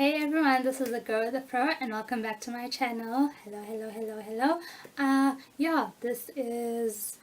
Hey everyone, this is the girl with the fro and welcome back to my channel. Hello. This is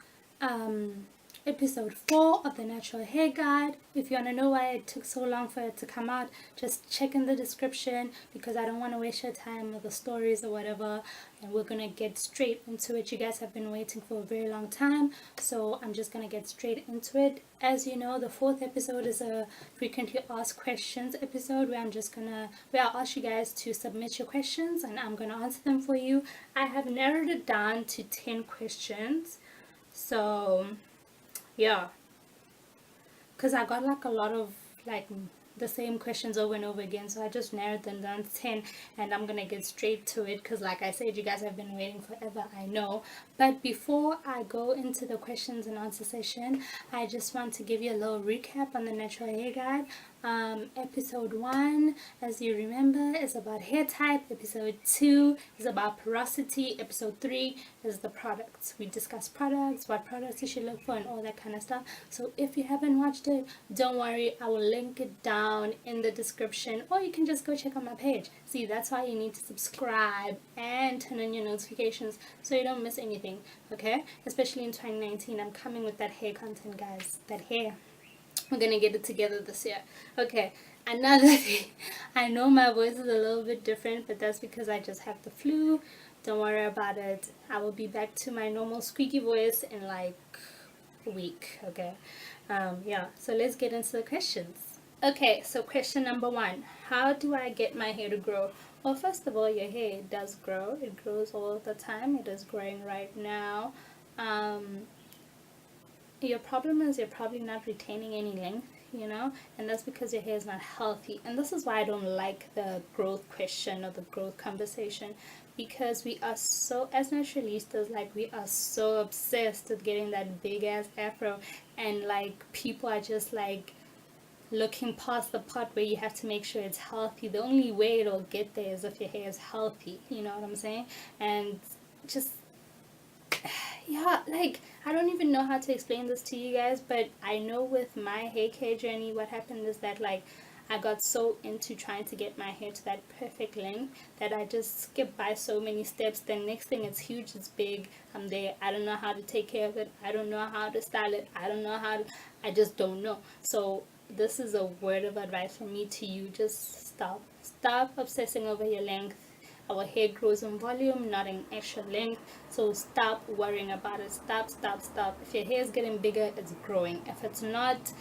episode 4 of the natural hair guide. If you want to know why it took so long for it to come out, just check in the description because I don't want to waste your time with the stories or whatever, and we're gonna get straight into it. You guys have been waiting for a very long time, so I'm just gonna get straight into it. As you know, the 4th episode is a frequently asked questions episode where I'll ask you guys to submit your questions and I'm gonna answer them for you. I have narrowed it down to 10 questions, so yeah, because I got like a lot of the same questions over and over again, so I just narrowed them down to 10 and I'm gonna get straight to it because like I said, you guys have been waiting forever, I know. But before I go into the questions and answer session, I just want to give you a little recap on the natural hair guide. Episode 1, as you remember, is about hair type. Episode 2 is about porosity. Episode 3 is the products. We discuss products, what products you should look for and all that kind of stuff. So if you haven't watched it, don't worry, I will link it down in the description, or you can just go check out my page. See, that's why you need to subscribe and turn on your notifications so you don't miss anything, okay? Especially in 2019, I'm coming with that hair content, guys. That hair. We're gonna get it together this year. Okay, another thing. I know my voice is a little bit different, but that's because I just have the flu. Don't worry about it. I will be back to my normal squeaky voice in like a week, okay? So let's get into the questions. Okay, so question number 1. How do I get my hair to grow? Well, first of all, your hair does grow. It grows all the time. It is growing right now. Your problem is you're probably not retaining any length, and that's because your hair is not healthy. And this is why I don't like the growth question or the growth conversation, because we are so, as naturalistas, we are so obsessed with getting that big ass afro, and people are just looking past the part where you have to make sure it's healthy. The only way it'll get there is if your hair is healthy, you know what I'm saying? And just I don't even know how to explain this to you guys, but I know with my hair care journey, what happened is that I got so into trying to get my hair to that perfect length that I just skipped by so many steps. The next thing, it's huge, it's big, I'm there, I don't know how to take care of it, I don't know how to style it, I just don't know. So this is a word of advice from me to you. Just stop obsessing over your length. Our hair grows in volume, not in actual length, so stop worrying about it. Stop. If your hair is getting bigger, it's growing. If it's not,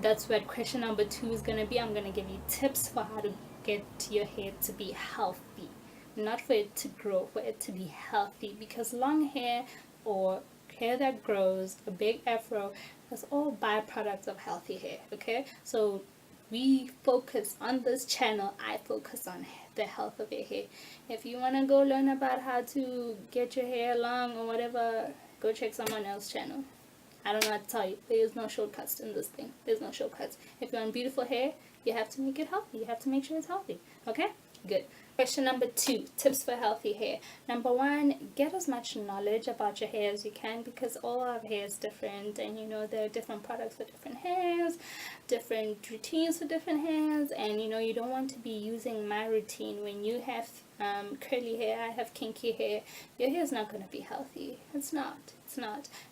that's what question number 2 is going to be. I'm going to give you tips for how to get your hair to be healthy, not for it to grow, for it to be healthy, because long hair or hair that grows, a big afro, that's all byproducts of healthy hair, okay? So we focus on this channel, I focus on the health of your hair. If you want to go learn about how to get your hair long or whatever, go check someone else's channel. I don't know what to tell you. There is no shortcuts in this thing. There's no shortcuts. If you want beautiful hair, you have to make it healthy. You have to make sure it's healthy. Okay? Good. Question number 2, tips for healthy hair. Number 1, get as much knowledge about your hair as you can, because all our hair is different, and there are different products for different hairs, different routines for different hairs, and you don't want to be using my routine when you have curly hair, I have kinky hair. Your hair is not going to be healthy. It's not.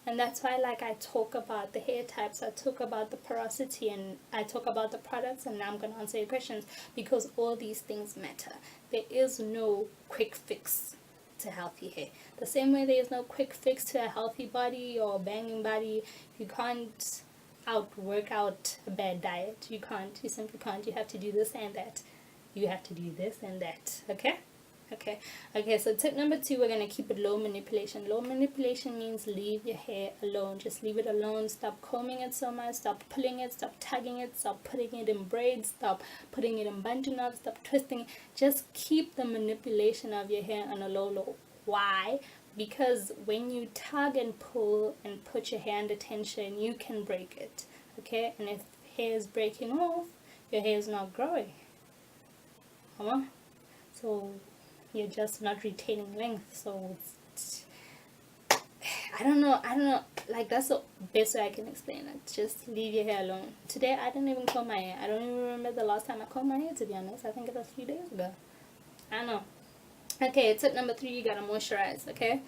And that's why I talk about the hair types, I talk about the porosity, and I talk about the products, and now I'm going to answer your questions, because all these things matter. There is no quick fix to healthy hair. The same way there is no quick fix to a healthy body or a banging body. You can't work out a bad diet. You simply can't. You have to do this and that. You have to do this and that. Okay, so tip number 2, we're going to keep it low manipulation. Low manipulation means leave your hair alone. Just leave it alone. Stop combing it so much. Stop pulling it. Stop tugging it. Stop putting it in braids. Stop putting it in bungee knots. Stop twisting it. Just keep the manipulation of your hair on a low. Why? Because when you tug and pull and put your hair under tension, you can break it. Okay, and if hair is breaking off, your hair is not growing. So you're just not retaining length. So I don't know like, that's the best way I can explain it. Just leave your hair alone. Today I didn't even comb my hair. I don't even remember the last time I combed my hair, to be honest. I think it was a few days ago. I don't know. Okay, tip number 3, you gotta moisturize. Okay,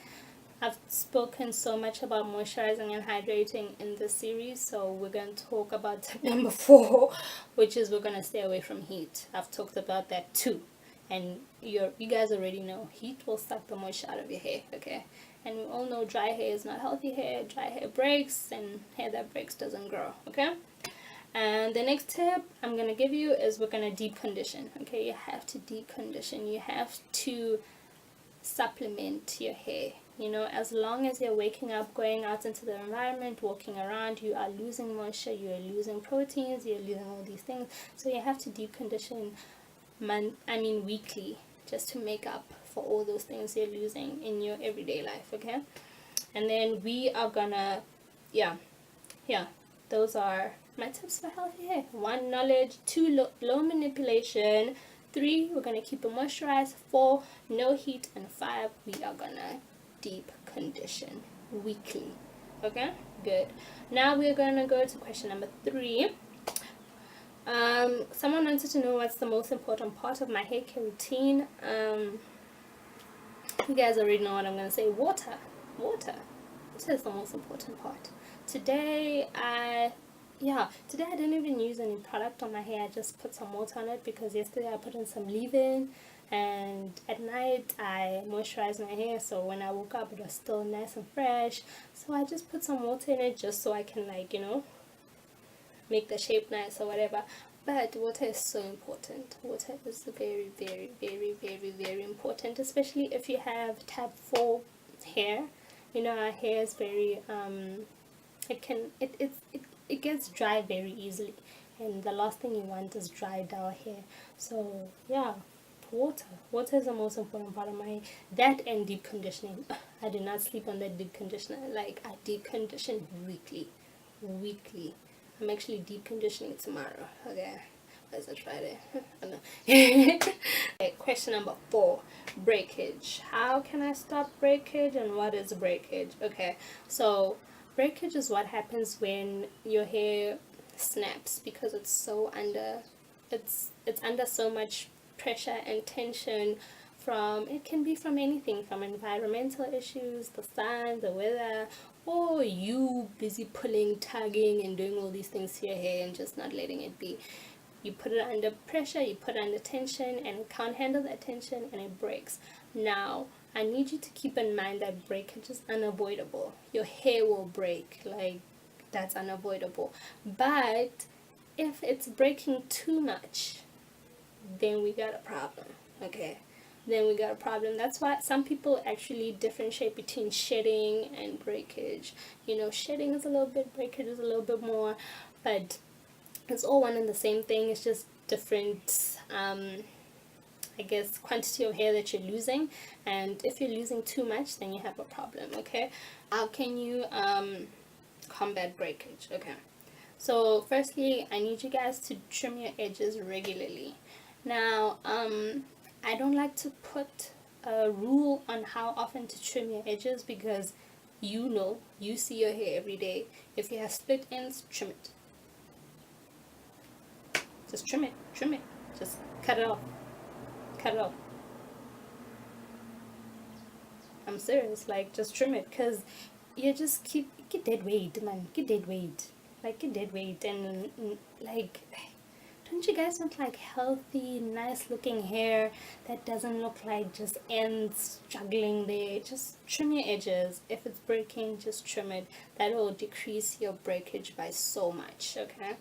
I've spoken so much about moisturizing and hydrating in this series, so we're going to talk about tip number 4, which is we're going to stay away from heat. I've talked about that too, and you guys already know heat will suck the moisture out of your hair. Okay, and we all know dry hair is not healthy hair. Dry hair breaks, and hair that breaks doesn't grow. Okay, and the next tip I'm going to give you is we're going to deep condition. Okay, you have to deep condition. You have to supplement your hair. You know, as long as you're waking up, going out into the environment, walking around, you are losing moisture, you're losing proteins, you're losing all these things. So you have to deep condition weekly, just to make up for all those things you're losing in your everyday life. Okay, and then we are gonna those are my tips for healthy hair. 1, knowledge. 2, low manipulation. 3, we're gonna keep it moisturized. 4, no heat. And 5, we are gonna deep condition weekly. Okay, good. Now we're gonna go to question number 3. Someone wanted to know what's the most important part of my hair care routine. You guys already know what I'm gonna say. Water. This is the most important part. Today I didn't even use any product on my hair. I just put some water on it because yesterday I put in some leave-in, and at night I moisturized my hair, so when I woke up it was still nice and fresh. So I just put some water in it just so I can, like, you know, make the shape nice or whatever. But water is so important. Water is very, very, very, very, very important, especially if you have type 4 hair. You know, our hair is very it gets dry very easily, and the last thing you want is dry, dull hair. So yeah, water is the most important part of my hair. That and deep conditioning. I do not sleep on that deep conditioner. Like, I deep condition weekly. I'm actually deep conditioning tomorrow. Okay, let's try it. Okay, question number 4, breakage. How can I stop breakage, and what is breakage? Okay, so breakage is what happens when your hair snaps because it's so under it's under so much pressure and tension. It can be from anything, from environmental issues, the sun, the weather, or you busy pulling, tugging, and doing all these things to your hair and just not letting it be. You put it under pressure, you put it under tension, and it can't handle that tension, and it breaks. Now, I need you to keep in mind that breakage is unavoidable. Your hair will break, like, that's unavoidable. But if it's breaking too much, then we got a problem. Okay, then we got a problem. That's why some people actually differentiate between shedding and breakage. You know, shedding is a little bit, breakage is a little bit more, but it's all one and the same thing. It's just different I guess quantity of hair that you're losing, and if you're losing too much, then you have a problem. Okay, how can you combat breakage? Okay, so firstly, I need you guys to trim your edges regularly. Now I don't like to put a rule on how often to trim your edges, because you see your hair every day. If you have split ends, trim it. Just trim it. Just cut it off. I'm serious, like, just trim it, because you just get dead weight, man. Get dead weight, and like, don't you guys want, like, healthy, nice looking hair that doesn't look like just ends struggling there? Just trim your edges. If it's breaking, just trim it. That will decrease your breakage by so much. Okay,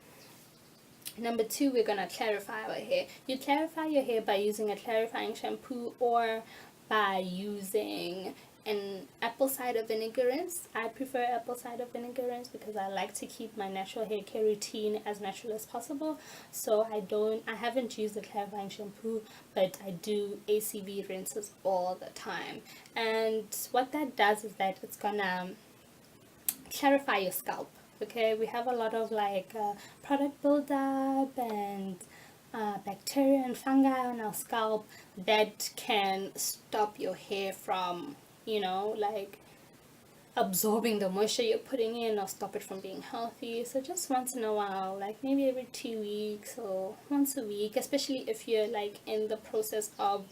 number 2, we're gonna clarify our hair. You clarify your hair by using a clarifying shampoo or by using an apple cider vinegar rinse. I prefer apple cider vinegar rinse because I like to keep my natural hair care routine as natural as possible. So I haven't used the clarifying shampoo, but I do ACV rinses all the time. And what that does is that it's gonna clarify your scalp. Okay, we have a lot of like product buildup and bacteria and fungi on our scalp that can stop your hair from, like, absorbing the moisture you're putting in or stop it from being healthy. So just once in a while, like maybe every 2 weeks or once a week, especially if you're like in the process of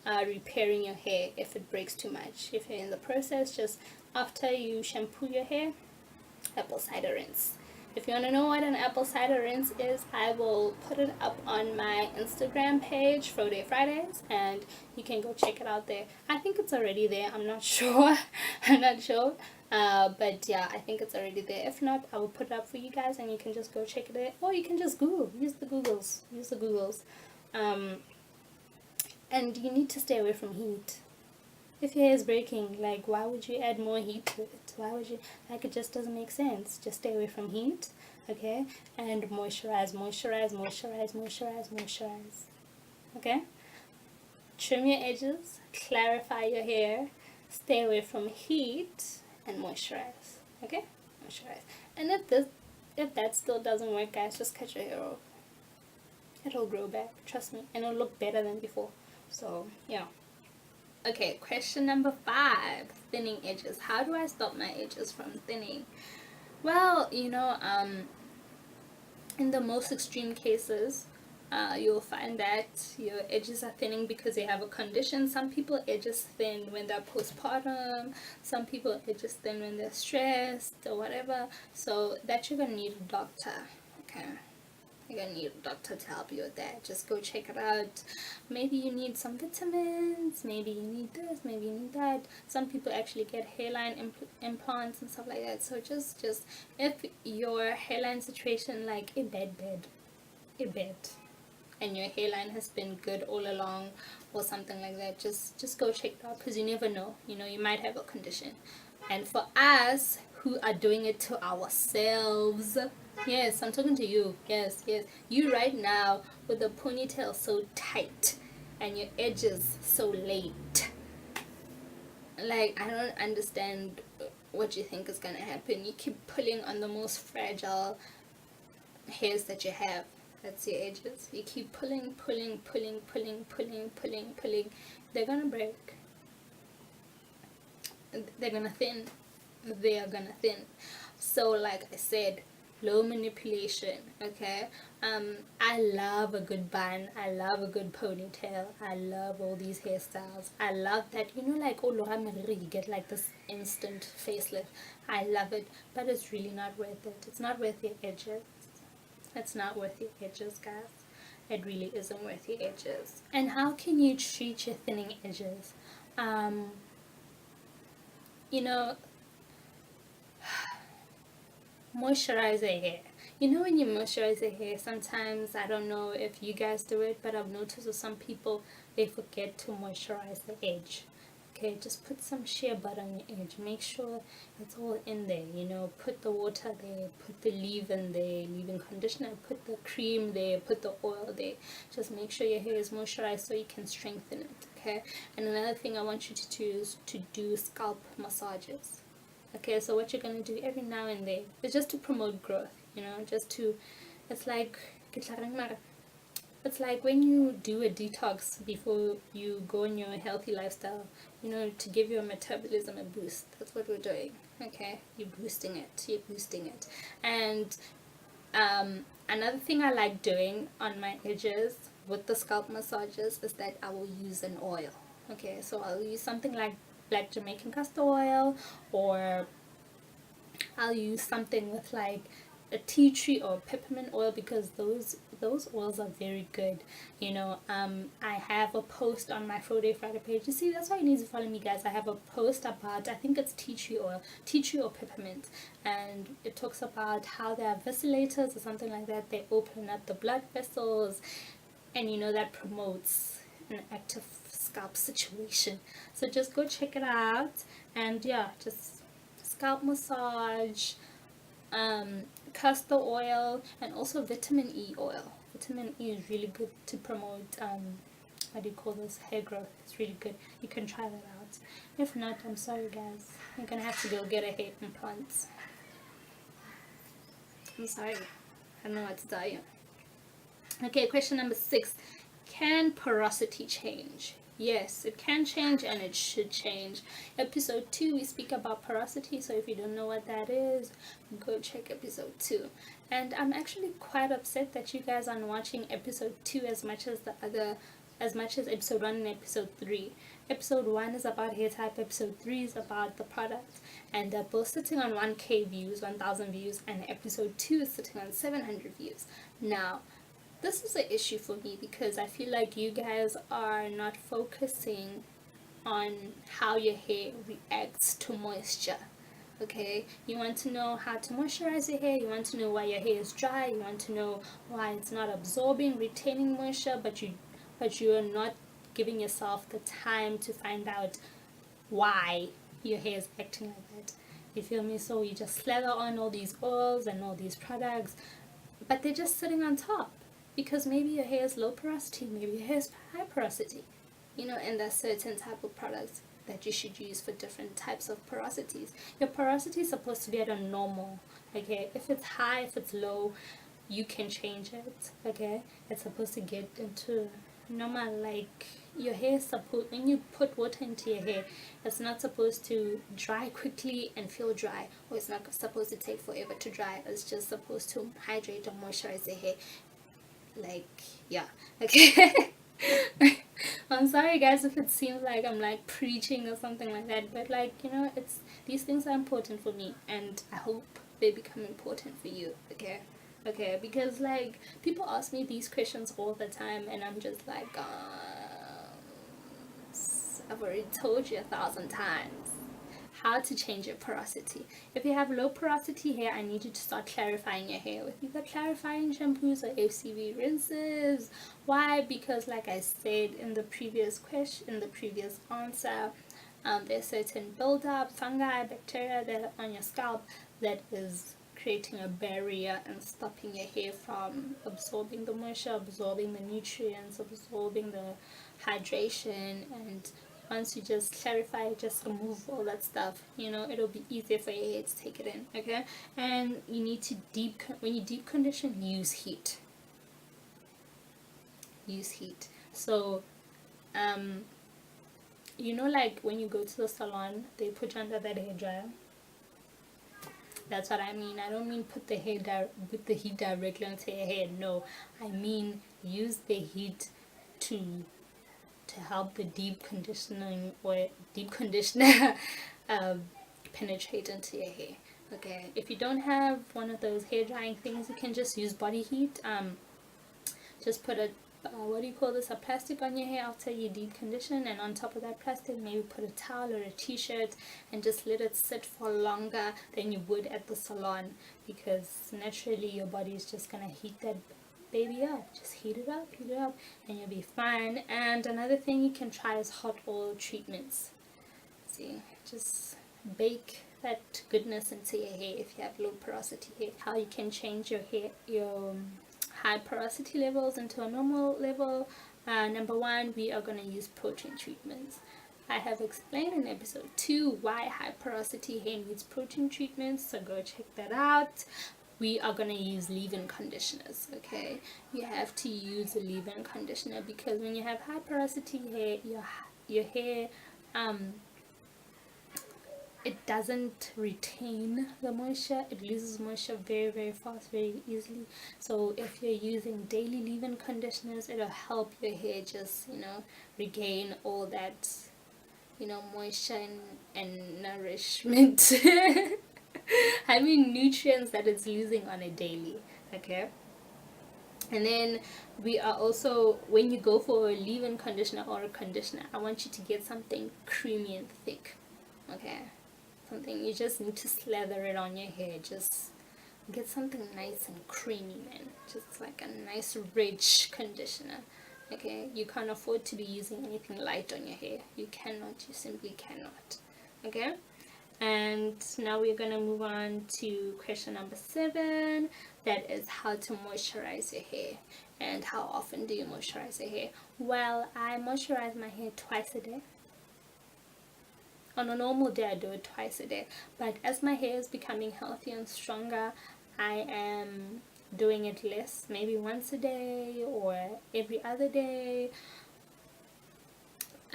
repairing your hair. If it breaks too much, if you're in the process, just after you shampoo your hair, apple cider rinse. If you want to know what an apple cider rinse is, I will put it up on my Instagram page, FRODAY Fridays, and you can go check it out there. I think it's already there. I'm not sure. I'm not sure. But yeah, I think it's already there. If not, I will put it up for you guys, and you can just go check it out. Or you can just Google. Use the Googles. Use the Googles. And you need to stay away from heat. If your hair is breaking, like, why would you add more heat to it? Why would you, like, it just doesn't make sense. Just stay away from heat, okay? And moisturize, moisturize, moisturize, moisturize, moisturize, okay? Trim your edges, clarify your hair, stay away from heat, and moisturize, okay? Moisturize. And if that still doesn't work, guys, just cut your hair off. It'll grow back, trust me, and it'll look better than before. So, yeah. Okay, question number 5, thinning edges. How do I stop my edges from thinning? Well, you know, in the most extreme cases, you'll find that your edges are thinning because they have a condition. Some people edges thin when they're postpartum, some people edges thin when they're stressed or whatever. So that you're gonna need a doctor, okay? You're gonna need a doctor to help you with that. Just go check it out. Maybe you need some vitamins, maybe you need this, maybe you need that. Some people actually get hairline implants and stuff like that. So just if your hairline situation like a bad and your hairline has been good all along or something like that, just go check it out, because you never know, you know, you might have a condition. And for us who are doing it to ourselves, yes, I'm talking to you, yes, you right now with the ponytail so tight and your edges so late, like, I don't understand what you think is gonna happen. You keep pulling on the most fragile hairs that you have, that's your edges. You keep pulling, they're gonna break, they're gonna thin, they are gonna thin. So like I said, low manipulation, okay? I love a good bun, I love a good ponytail, I love all these hairstyles. I love that, you know, like, oh, Laura Meriri, you get like this instant facelift. I love it, but it's really not worth it. It's not worth your edges. It's not worth your edges, guys. It really isn't worth your edges. And how can you treat your thinning edges? You know, moisturize your hair. You know, when you moisturize your hair, sometimes, I don't know if you guys do it, but I've noticed with some people, they forget to moisturize the edge. Okay, just put some shea butter on your edge. Make sure it's all in there, you know. Put the water there, put the leave-in there, leave-in conditioner, put the cream there, put the oil there. Just make sure your hair is moisturized so you can strengthen it, okay? And another thing I want you to do is to do scalp massages. Okay, so what you're going to do every now and then is just to promote growth, you know, just to, it's like when you do a detox before you go on your healthy lifestyle, you know, to give your metabolism a boost. That's what we're doing, okay? You're boosting it. And another thing I like doing on my edges with the scalp massages is that I will use an oil, okay? So I'll use something like black Jamaican castor oil, or I'll use something with like a tea tree or peppermint oil, because those oils are very good, you know. I have a post on my FRODAY Friday page. You see, that's why you need to follow me, guys. I have a post about, I think it's tea tree or peppermint, and it talks about how they are vesilators or something like that. They open up the blood vessels, and you know, that promotes an active scalp situation. So just go check it out. And yeah, just scalp massage, castor oil, and also vitamin E oil. Vitamin E is really good to promote what do you call this, hair growth. It's really good. You can try that out. If not, I'm sorry, guys, you're gonna have to go get a hair implant. I'm sorry, I don't know what to tell you. Okay, question number 6. can porosity change? Yes, it can change, and it should change. Episode 2, we speak about porosity, so if you don't know what that is, go check episode 2. And I'm actually quite upset that you guys aren't watching episode 2 as much as episode 1 and episode 3. Episode 1 is about hair type, episode 3 is about the product, and they're both sitting on 1k views, 1000 views, and episode 2 is sitting on 700 views. Now, this is an issue for me because I feel like you guys are not focusing on how your hair reacts to moisture. Okay, you want to know how to moisturize your hair, you want to know why your hair is dry, you want to know why it's not absorbing, retaining moisture, but you are not giving yourself the time to find out why your hair is acting like that. You feel me? So you just slather on all these oils and all these products, but they're just sitting on top because maybe your hair is low porosity, maybe your hair is high porosity, you know, and there's certain type of products that you should use for different types of porosities. Your porosity is supposed to be at a normal, okay? If it's high, if it's low, you can change it, okay? It's supposed to get into normal. Like your hair is supposed, when you put water into your hair, it's not supposed to dry quickly and feel dry, or it's not supposed to take forever to dry. It's just supposed to hydrate or moisturize the hair. Like, yeah, okay. I'm sorry guys if it seems like I'm like preaching or something like that, but like, you know, it's, these things are important for me, and I hope they become important for you, okay? Okay, because like people ask me these questions all the time, and I'm just like, I've already told you 1,000 times how to change your porosity. If you have low porosity hair, I need you to start clarifying your hair with either clarifying shampoos or FCV rinses. Why? Because like I said in the previous answer, there's certain buildup, fungi, bacteria that are on your scalp that is creating a barrier and stopping your hair from absorbing the moisture, absorbing the nutrients, absorbing the hydration. And once you just clarify, just remove all that stuff, you know, it'll be easier for your hair to take it in, okay? And you need to when you deep condition, use heat. So you know, like when you go to the salon, they put you under that hair dryer. That's what I mean. I don't mean put the heat directly onto your hair. No, I mean use the heat to help the deep conditioner penetrate into your hair. Okay, if you don't have one of those hair drying things, you can just use body heat. Just put a a plastic on your hair after you deep condition, and on top of that plastic maybe put a towel or a t-shirt and just let it sit for longer than you would at the salon, because naturally your body is just gonna heat that baby up. Just heat it up, and you'll be fine. And another thing you can try is hot oil treatments. See, just bake that goodness into your hair if you have low porosity hair. How you can change your high porosity levels into a normal level. Number 1, we are going to use protein treatments. I have explained in episode 2 why high porosity hair needs protein treatments, so go check that out. We are going to use leave-in conditioners, okay? You have to use a leave-in conditioner because when you have high porosity hair, your hair it doesn't retain the moisture. It loses moisture very, very fast, very easily. So if you're using daily leave-in conditioners, it'll help your hair just, you know, regain all that, you know, moisture and nourishment. I mean nutrients that it's losing on a daily, okay? And then we are also, when you go for a leave-in conditioner or a conditioner, I want you to get something creamy and thick, okay? Something you just need to slather it on your hair. Just get something nice and creamy, man. Just like a nice rich conditioner, okay? You can't afford to be using anything light on your hair. You simply cannot, okay? And now we're gonna move on to question number 7, that is how to moisturize your hair. And how often do you moisturize your hair? Well, I moisturize my hair twice a day. On a normal day I do it twice a day, but as my hair is becoming healthier and stronger, I am doing it less, maybe once a day or every other day.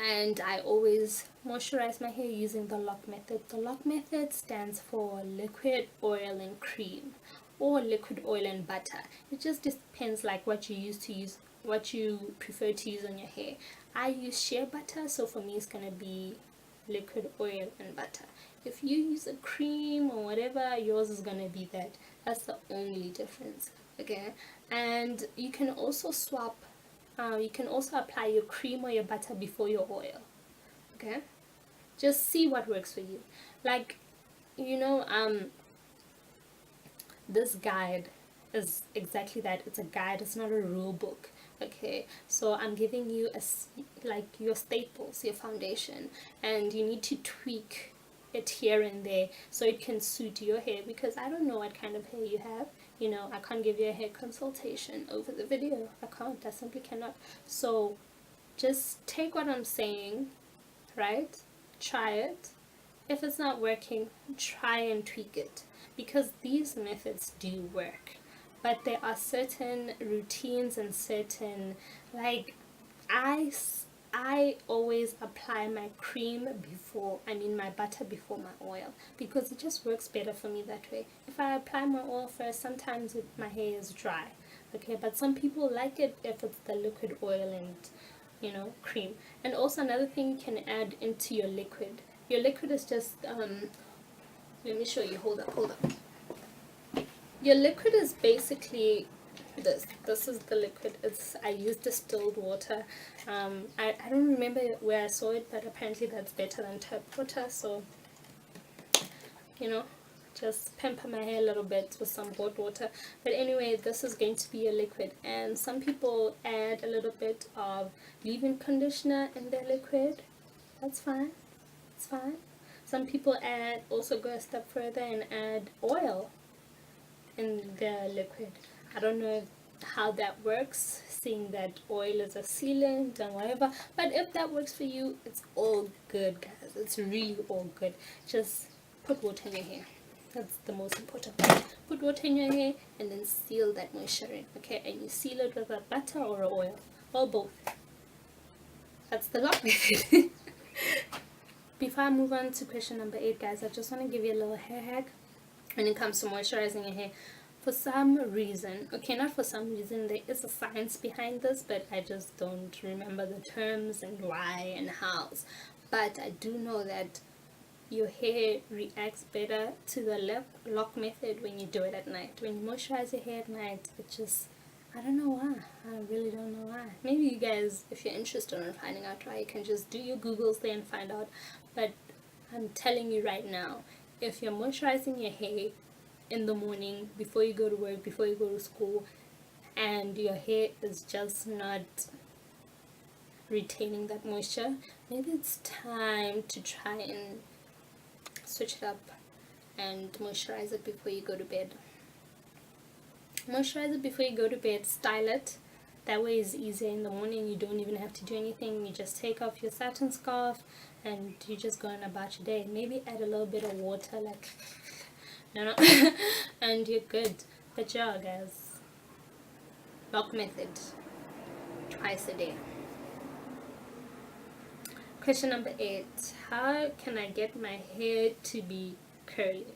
And I always moisturize my hair using the lock method. The lock method stands for liquid, oil, and cream, or liquid, oil, and butter. It just depends like what you prefer to use on your hair. I use shea butter, so for me it's gonna be liquid, oil, and butter. If you use a cream or whatever, yours is gonna be that. That's the only difference. Okay, and you can also swap. You can also apply your cream or your butter before your oil. Okay, just see what works for you. Like, this guide is exactly that. It's a guide, it's not a rule book. Okay, so I'm giving you like your staples, your foundation, and you need to tweak it here and there so it can suit your hair, because I don't know what kind of hair you have. I can't give you a hair consultation over the video. I simply cannot. So just take what I'm saying, right? Try it. If it's not working, try and tweak it, because these methods do work. But there are certain routines and certain, like, I always apply my my butter before my oil, because it just works better for me that way. If I apply my oil first, sometimes my hair is dry. Okay, but some people like it if it's the liquid, oil, and cream. And also another thing you can add into your liquid. Your liquid is just let me show you. Hold up. Your liquid is basically this is the liquid. I use distilled water. I don't remember where I saw it, but apparently that's better than tap water. So just pamper my hair a little bit with some hot water. But anyway, this is going to be your liquid, and some people add a little bit of leave-in conditioner in their liquid. That's fine. It's fine. Some people also go a step further and add oil in the liquid. I don't know how that works, seeing that oil is a sealant and whatever, but if that works for you, it's all good, guys. It's really all good. Just put water in your hair. That's the most important part. Put water in your hair and then seal that moisture in. Okay, and you seal it with a butter or an oil, or both. That's the lock method. Before I move on to question number 8, guys, I just want to give you a little hair hack when it comes to moisturizing your hair. For some reason, okay, not for some reason, there is a science behind this, but I just don't remember the terms and why and hows. But I do know that your hair reacts better to the lock method when you do it at night. When you moisturize your hair at night, it just, I don't know why. I really don't know why. Maybe you guys, if you're interested in finding out why, you can just do your Googles there and find out. But I'm telling you right now, if you're moisturizing your hair in the morning, before you go to work, before you go to school, and your hair is just not retaining that moisture, maybe it's time to try and switch it up and moisturize it before you go to bed. Moisturize it before you go to bed. Style it. That way it's easier in the morning. You don't even have to do anything. You just take off your satin scarf and you just go on about your day. Maybe add a little bit of water, like and you're good. But yeah, guys, lock method, twice a day. Question number 8. How can I get my hair to be curly?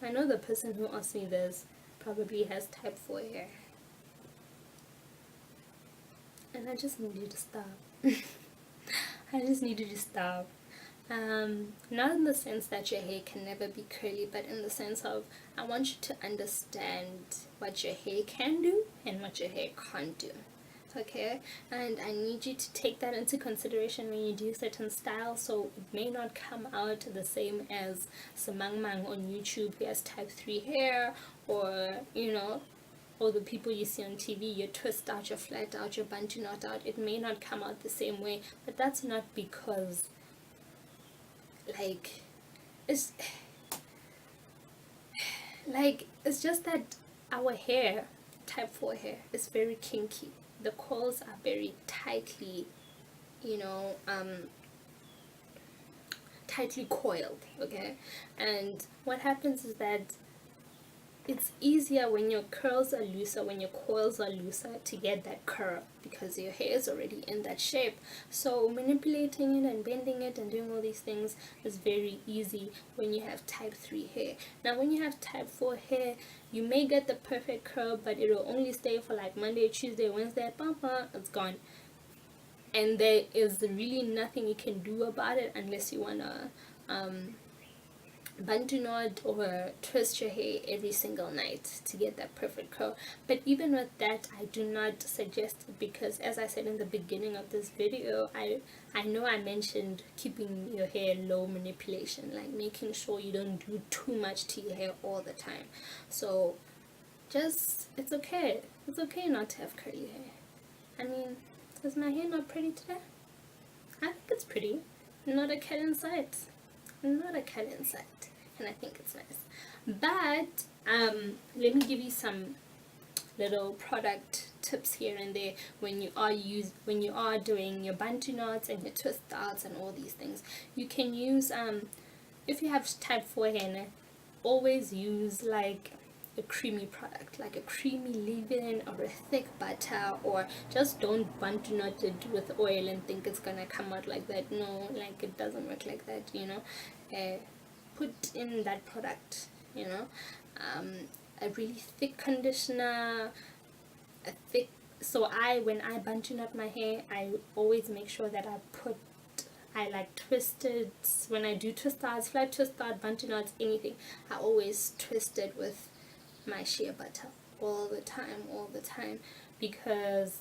I know the person who asked me this probably has type 4 hair, and I just need you to stop. I just need you to stop. Not in the sense that your hair can never be curly, but in the sense of, I want you to understand what your hair can do and what your hair can't do. Okay, and I need you to take that into consideration when you do certain styles. So it may not come out the same as Samang Mang on YouTube who has type 3 hair, or or the people you see on TV, you twist out, you flat out, you bantu knot out. It may not come out the same way, but that's not because it's just that our hair, type 4 hair, is very kinky. The coils are very tightly tightly coiled. Okay, and what happens is that it's easier when your curls are looser, when your coils are looser, to get that curl because your hair is already in that shape. So manipulating it and bending it and doing all these things is very easy when you have type 3 hair. Now when you have type 4 hair, you may get the perfect curl, but it will only stay for like Monday, Tuesday, Wednesday, it's gone. And there is really nothing you can do about it unless you want to bantu knot or twist your hair every single night to get that perfect curl. But even with that, I do not suggest it because, as I said in the beginning of this video, I know I mentioned keeping your hair low manipulation, like making sure you don't do too much to your hair all the time. So just, it's okay not to have curly hair. I mean, is my hair not pretty today? I think it's pretty. Not a cat in sight. Not a cat in sight. And I think it's nice. But let me give you some little product tips here and there when you are doing your bantu knots and your twist outs and all these things. You can use if you have type 4 hair, always use like a creamy product, like a creamy leave-in or a thick butter, or just don't bantu knot it with oil and think it's gonna come out like that. No, like it doesn't work like that, you know. Put in that product, you know, a really thick conditioner, when I bantu knot my hair, I always make sure that I like twist it. When I do twist outs, flat twist out, bantu knots, anything, I always twist it with my shea butter all the time, because,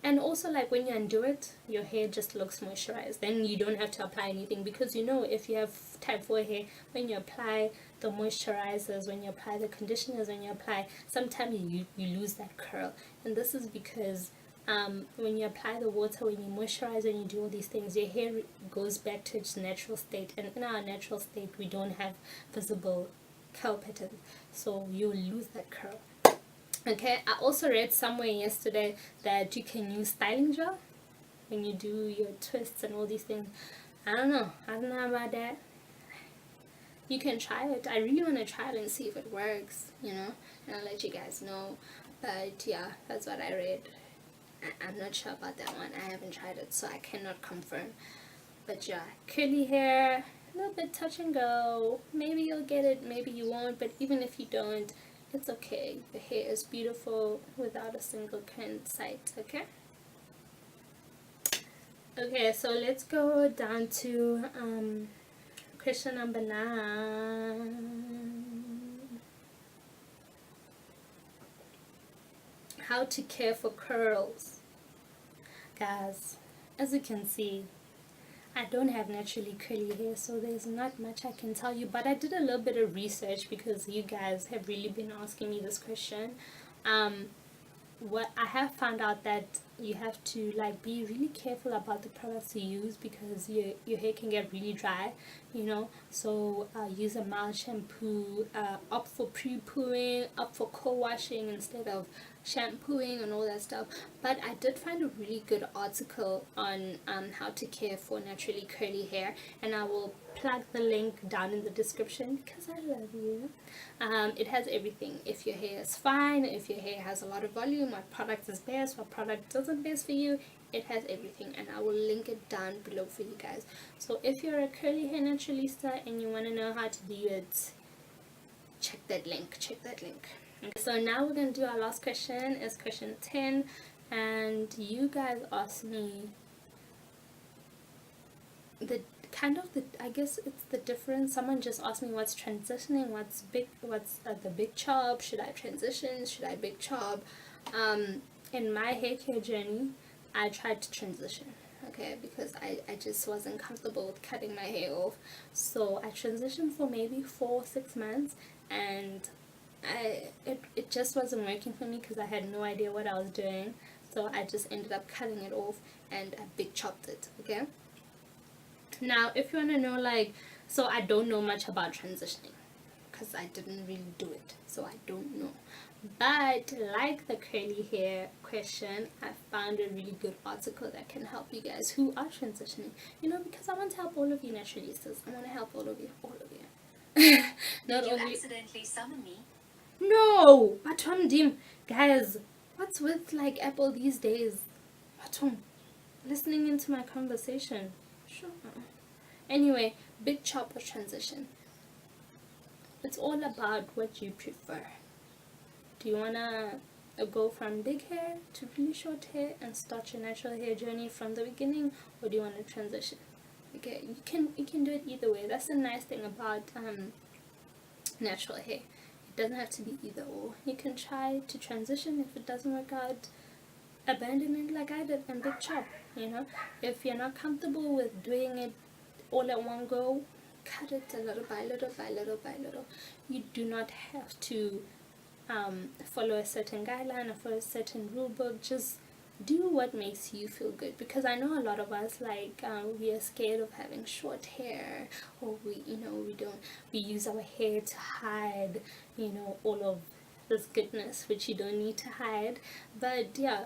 and also like when you undo it, your hair just looks moisturized. Then you don't have to apply anything, because you know, if you have type 4 hair, when you apply the moisturizers, when you apply the conditioners, when you apply, sometimes you lose that curl. And this is because when you apply the water, when you moisturize, when you do all these things, your hair goes back to its natural state. And in our natural state, we don't have visible curl patterns, so you'll lose that curl. Okay, I also read somewhere yesterday that you can use styling gel when you do your twists and all these things. I don't know about that. You can try it. I really want to try it and see if it works, you know, and I'll let you guys know. But yeah, that's what I read. I'm not sure about that one. I haven't tried it, so I cannot confirm. But yeah, curly hair, a little bit touch and go. Maybe you'll get it, maybe you won't, but even if you don't, it's okay. The hair is beautiful without a single cat in sight. Okay, so let's go down to question number 9. How to care for curls. Guys, as you can see, I don't have naturally curly hair, so there's not much I can tell you, but I did a little bit of research because you guys have really been asking me this question. What I have found out that you have to like be really careful about the products you use, because your hair can get really dry, you know. So use a mild shampoo, opt for pre-pooing, opt for co-washing instead of shampooing and all that stuff. But I did find a really good article on how to care for naturally curly hair, and I will plug the link down in the description because I love you. It has everything. If your hair is fine, if your hair has a lot of volume, what product is best, what product doesn't best for you, it has everything, and I will link it down below for you guys. So if you're a curly hair naturalista and you want to know how to do it, check that link. Okay, so now we're going to do our last question. It's question 10, and you guys asked me I guess it's the difference. Someone just asked me what's transitioning, what's the big chop, should I transition, should I big chop. In my hair care journey, I tried to transition, okay, because I just wasn't comfortable with cutting my hair off. So I transitioned for maybe 4-6 months, and it just wasn't working for me because I had no idea what I was doing. So I just ended up cutting it off and I big chopped it. Okay, now if you want to know, like, so I don't know much about transitioning because I didn't really do it, so I don't know. But like the curly hair question, I found a really good article that can help you guys who are transitioning, you know, because I want to help all of you naturalistas. I want to help all of you. Not Did you only accidentally summon me? No, Baton dim. Guys, what's with like Apple these days? Baton, listening into my conversation. Sure. Anyway, big chop or transition. It's all about what you prefer. Do you wanna go from big hair to really short hair and start your natural hair journey from the beginning, or do you want to transition? Okay, you can do it either way. That's the nice thing about natural hair. It doesn't have to be either or. You can try to transition. If it doesn't work out, abandon it like I did and big chop. You know, if you're not comfortable with doing it all at one go, cut it a little by little by little by little. You do not have to follow a certain guideline or follow a certain rule book. Just do what makes you feel good, because I know a lot of us, like, we are scared of having short hair, or we use our hair to hide all of this goodness which you don't need to hide. But yeah,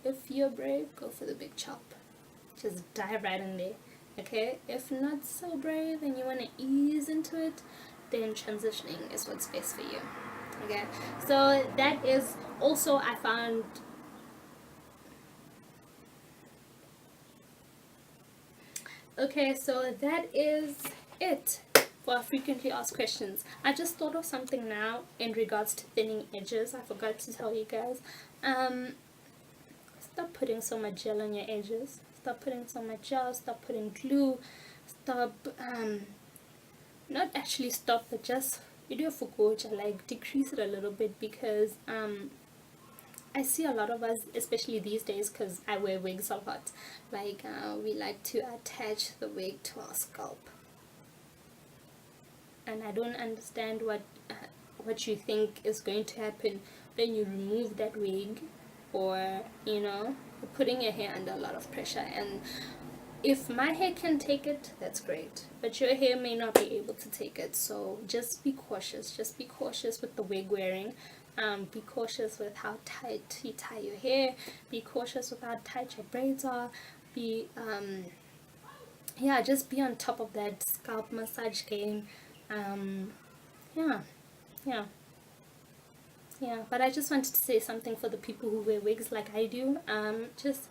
if you're brave, go for the big chop. Just dive right in there. Okay, if not so brave and you want to ease into it, then transitioning is what's best for you. Okay, so that is also, I found, okay, so that is it for our frequently asked questions. I just thought of something now in regards to thinning edges. I forgot to tell you guys. Stop putting so much gel on your edges. Stop putting so much gel. Stop putting glue. Stop, not actually stop, but just video for goja, like decrease it a little bit, because I see a lot of us, especially these days, because I wear wigs a lot, like we like to attach the wig to our scalp, and I don't understand what you think is going to happen when you remove that wig, or you're putting your hair under a lot of pressure. And if my hair can take it, that's great, but your hair may not be able to take it. So just be cautious. Just be cautious with the wig wearing. Be cautious with how tight you tie your hair. Be cautious with how tight your braids are. Be just be on top of that scalp massage game. But I just wanted to say something for the people who wear wigs like I do. Just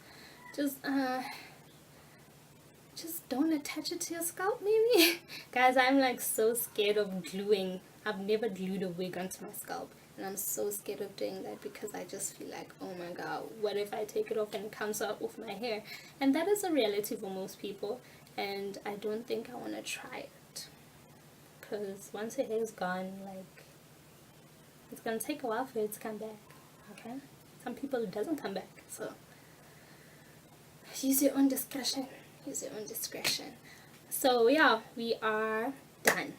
don't attach it to your scalp, maybe. Guys, I'm like so scared of gluing. I've never glued a wig onto my scalp, and I'm so scared of doing that, because I just feel like, oh my god, what if I take it off and it comes out with my hair? And that is a reality for most people, and I don't think I want to try it, because once your hair is gone, like, it's gonna take a while for it to come back. Okay, some people it doesn't come back, so use your own discretion. Use your own discretion. So yeah, we are done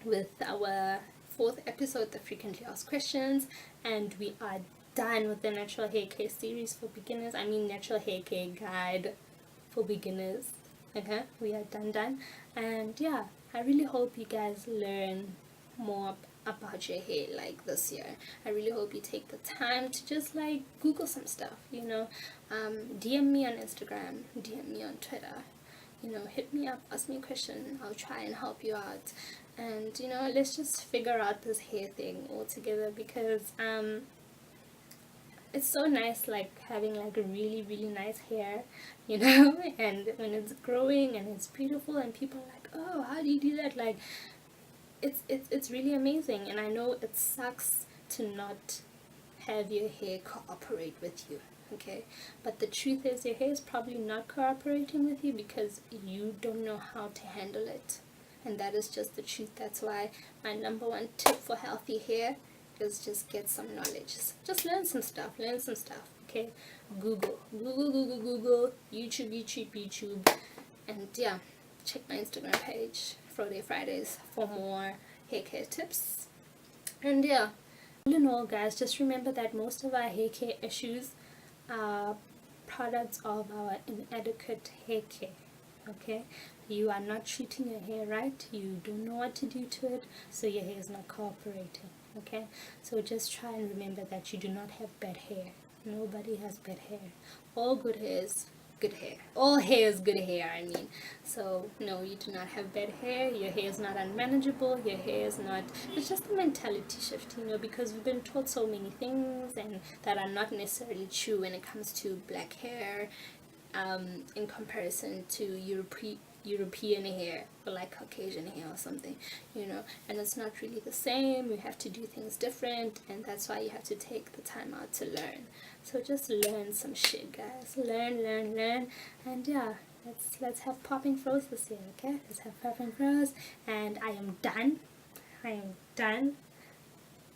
with our 4th episode, the frequently asked questions, and we are done with the natural hair care series for beginners. I mean, natural hair care guide for beginners. Okay, we are done. And yeah, I really hope you guys learn more about your hair like this year. I really hope you take the time to just like Google some stuff, DM me on Instagram, DM me on Twitter, hit me up, ask me a question. I'll try and help you out, and let's just figure out this hair thing all together, because it's so nice, like, having like a really, really nice hair, and when it's growing and it's beautiful and people are like, oh, how do you do that? Like, it's really amazing. And I know it sucks to not have your hair cooperate with you, okay? But the truth is, your hair is probably not cooperating with you because you don't know how to handle it. And that is just the truth. That's why my number 1 tip for healthy hair is just get some knowledge. Just learn some stuff, okay? Google, YouTube, and yeah, check my Instagram page, Froday Fridays, for more hair care tips. And yeah, all in all, guys, just remember that most of our hair care issues are products of our inadequate hair care, okay? You are not treating your hair right, you don't know what to do to it, so your hair is not cooperating, okay? So just try and remember that you do not have bad hair. Nobody has bad hair. All good hairs good hair. All hair is good hair, I mean. So no, you do not have bad hair. Your hair is not unmanageable. Your hair is not, it's just a mentality shift, you know, because we've been taught so many things and that are not necessarily true when it comes to black hair, in comparison to European hair, or like Caucasian hair or something, you know. And it's not really the same. You have to do things different, and that's why you have to take the time out to learn. So just learn some shit, guys. Learn, and yeah, let's have popping froze this year, okay? Let's have popping froze. And I am done.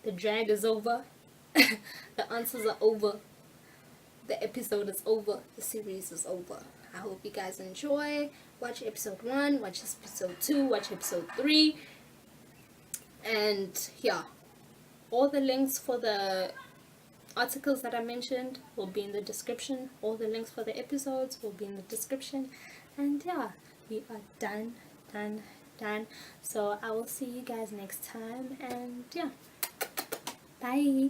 The drag is over. The answers are over. The episode is over. The series is over. I hope you guys enjoy. Watch episode 1, watch episode 2, watch episode 3. And yeah, all the links for the articles that I mentioned will be in the description. All the links for the episodes will be in the description. And yeah, we are done. So I will see you guys next time. And yeah, bye.